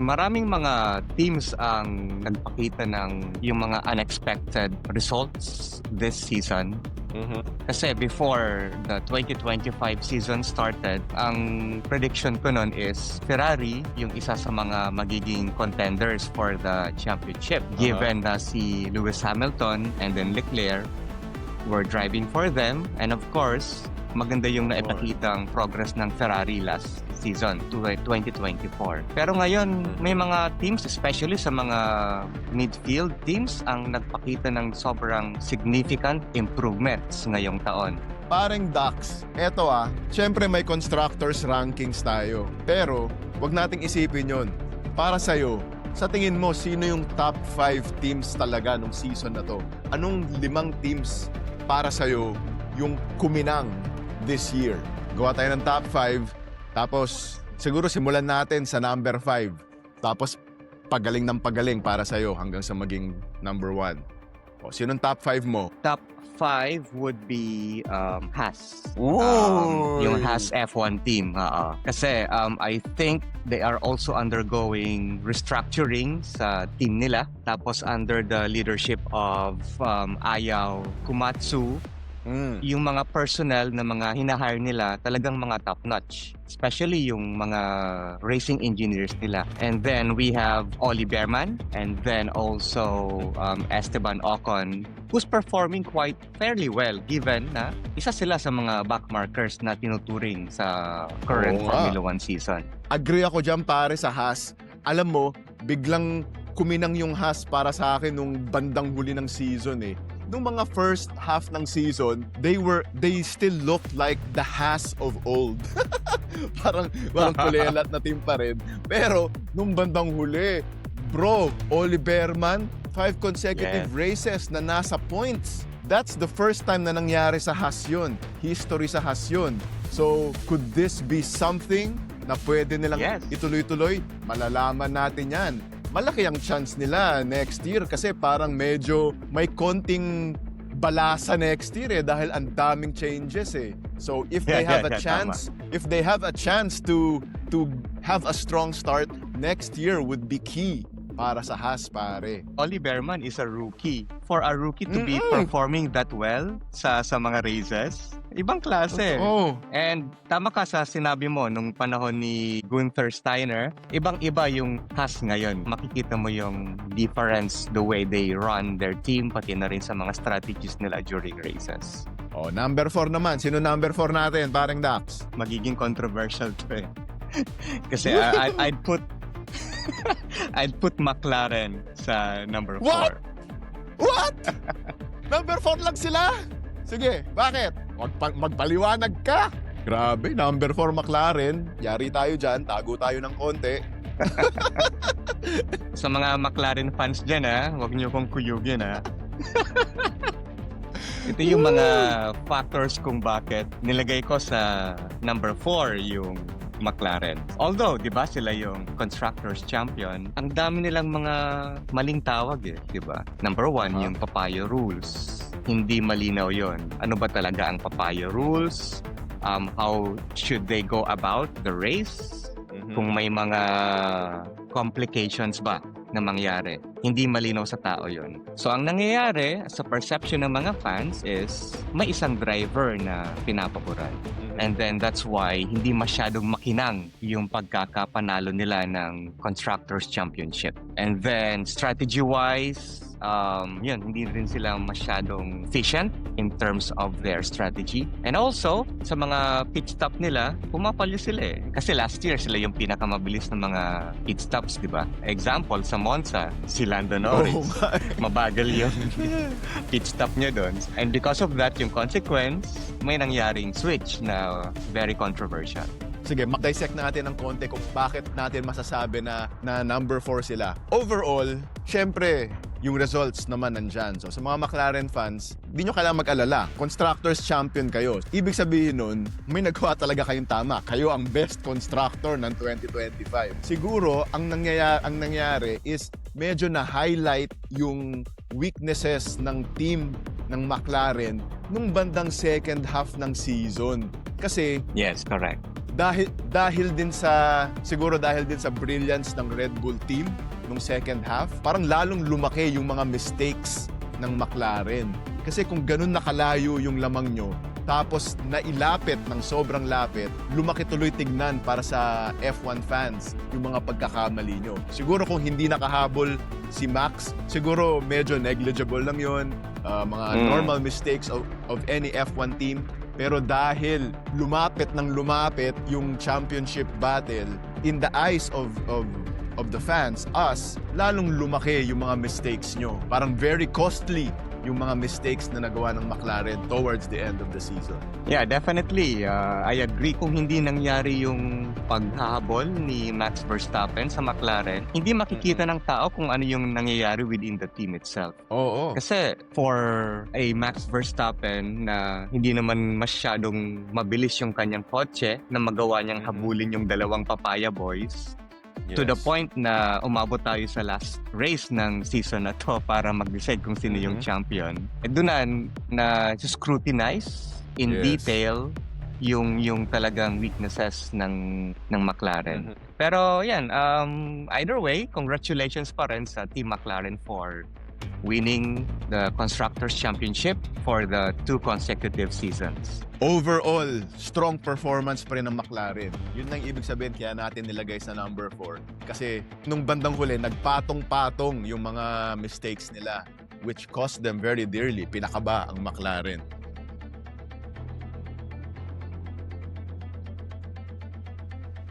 Maraming mga teams ang nagpakita ng yung mga unexpected results this season. Kasi before the 2025 season started, ang prediction ko nun is Ferrari yung isa sa mga magiging contenders for the championship. Given na si Lewis Hamilton and then Leclerc were driving for them. And of course, maganda yung naipakitang progress ng Ferrari last season, 2024. Pero ngayon, may mga teams, especially sa mga midfield teams, ang nagpakita ng sobrang significant improvements ngayong taon. Parang Dax, eto syempre may constructors rankings tayo. Pero, wag nating isipin yon. Para sa'yo, sa tingin mo, sino yung top 5 teams talaga nung season na to? Anong 5 teams para sa'yo yung kuminang this year? Gawa tayo ng top 5, tapos siguro simulan natin sa number 5. Tapos pagaling ng pagaling para sa'yo hanggang sa maging number 1. O, sinong top 5 mo? Top 5 would be Haas. Ooh! Yung Haas F1 team. Kasi I think they are also undergoing restructuring sa team nila. Tapos under the leadership of Ayao Komatsu, yung mga personnel na mga hinahire nila talagang mga top-notch. Especially yung mga racing engineers nila. And then we have Oli Bearman and then also Esteban Ocon, who's performing quite fairly well given na isa sila sa mga backmarkers na tinuturing sa current Formula 1 season. Agree ako dyan pare sa Haas. Alam mo, biglang kuminang yung Haas para sa akin nung bandang huli ng season Nung mga first half ng season, they still looked like the Haas of old. parang kulelat na team pa rin. Pero, nung bandang huli, bro, Oli Bearman, 5 consecutive races na nasa points. That's the first time na nangyari sa Haas yun. History sa Haas yun. So, could this be something na pwede nilang ituloy-tuloy? Malalaman natin yan. Malaki ang chance nila next year kasi parang medyo may konting balasa next year dahil ang daming changes So if they have a chance, to have a strong start, next year would be key para sa Haas pare. Oli Bearman is a rookie. For a rookie to be performing that well sa mga races, ibang klase. And tama ka sa sinabi mo nung panahon ni Gunther Steiner, ibang-iba yung Haas ngayon. Makikita mo yung difference the way they run their team, pati na rin sa mga strategies nila during races. Number 4 naman. Sino number 4 natin, parang Dax? Magiging controversial to Kasi I'd put McLaren sa number 4. What? Number 4 lang sila? Sige, bakit? Magpaliwanag ka. Grabe, number 4 McLaren. Yari tayo dyan, tago tayo ng konti. Sa mga McLaren fans dyan huwag niyo kong kuyugin Ito yung mga factors kung bakit nilagay ko sa number 4 yung McLaren. Although, di ba, sila yung Constructors Champion, ang dami nilang mga maling tawag di ba? Number 1, yung Papaya Rules. Hindi malinaw yon. Ano ba talaga ang Papaya Rules? How should they go about the race? Kung may mga complications ba na mangyari. Hindi malinaw sa tao yon. So, ang nangyayari sa perception ng mga fans is may isang driver na pinapaboran. And then that's why hindi masyadong makinang yung pagkakapanalo nila ng Constructors Championship. And then strategy-wise, hindi rin sila masyadong efficient in terms of their strategy. And also, sa mga pit stop nila, pumapalyo sila Kasi last year, sila yung pinakamabilis ng mga pit stops, di ba? Example, sa Monza, si Lando Norris. Mabagal yung pit stop niya doon. And because of that, yung consequence, may nangyaring switch na very controversial. Sige, dissect natin ng konti kung bakit natin masasabi na number 4 sila. Overall, syempre, yung results naman nandyan. So, sa mga McLaren fans, di nyo kailangan mag-alala. Constructors champion kayo. Ibig sabihin nun, may nagawa talaga kayong tama. Kayo ang best constructor ng 2025. Siguro, ang nangyari is medyo na-highlight yung weaknesses ng team ng McLaren nung bandang second half ng season. Kasi, yes, correct. dahil din sa siguro dahil din sa brilliance ng Red Bull team nung second half, parang lalong lumaki yung mga mistakes ng McLaren. Kasi kung ganun nakalayo yung lamang nyo, tapos nailapit ng sobrang lapit, lumaki tuloy tignan para sa F1 fans yung mga pagkakamali nyo. Siguro kung hindi nakahabol si Max, siguro medyo negligible lang yun. Mga normal mistakes of any F1 team. Pero dahil lumapit yung championship battle in the eyes of the fans, us, lalong lumaki yung mga mistakes nyo. Parang very costly yung mga mistakes na nagawa ng McLaren towards the end of the season. Yeah, definitely. I agree. Kung hindi nangyari yung paghahabol ni Max Verstappen sa McLaren, hindi makikita ng tao kung ano yung nangyayari within the team itself. Oo. Kasi for a Max Verstappen na hindi naman masyadong mabilis yung kanyang kotse na magawa niyang habulin yung dalawang Papaya Boys, to the point na umabot tayo sa last race ng season na to para mag-decide kung sino yung champion. Doon na scrutinize in Yes. detail yung talagang weaknesses ng McLaren. Pero yan, either way, congratulations pa rin sa Team McLaren for winning the Constructors' Championship for the 2 consecutive seasons. Overall, strong performance pa rin ng McLaren. Yun lang ibig sabihin kaya natin nilagay sa number 4. Kasi nung bandang huli, nagpatong-patong yung mga mistakes nila which cost them very dearly. Pinakaba ang McLaren.